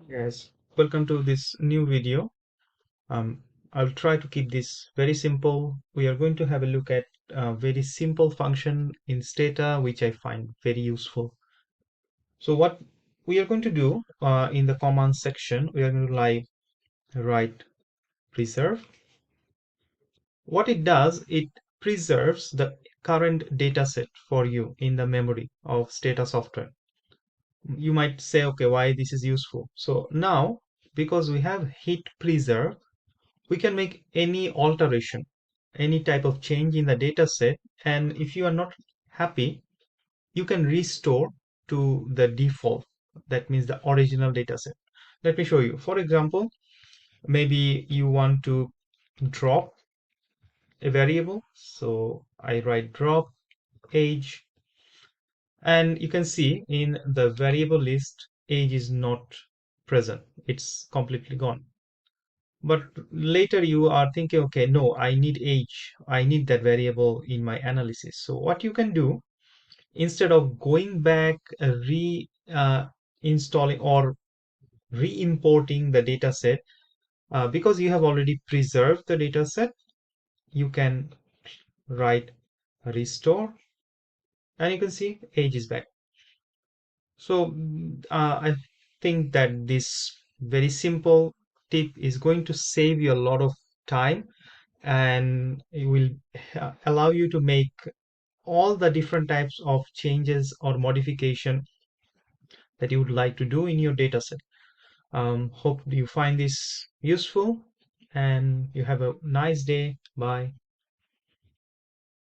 Yes, welcome to this new video. Um, I'll try to keep this very simple. We are going to have a look at a very simple function in Stata, which I find very useful. So what we are going to do in the command section, we are going to write preserve. What it does, it preserves the current data set for you in the memory of Stata software. You might say, okay, why this is useful? So now, because we have hit preserve, we can make any alteration, any type of change in the data set. And if you are not happy, you can restore to the default. That means the original data set. Let me show you. For example, maybe you want to drop a variable. So I write drop age, and you can see in the variable list, age is not present. It's completely gone. But later you are thinking, okay, no, I need age. I need that variable in my analysis. So what you can do, instead of going back, installing or re-importing the data set, because you have already preserved the data set, you can write restore, and you can see age is back. So I think that this very simple tip is going to save you a lot of time, and it will allow you to make all the different types of changes or modification that you would like to do in your dataset. Hope you find this useful and you have a nice day. Bye.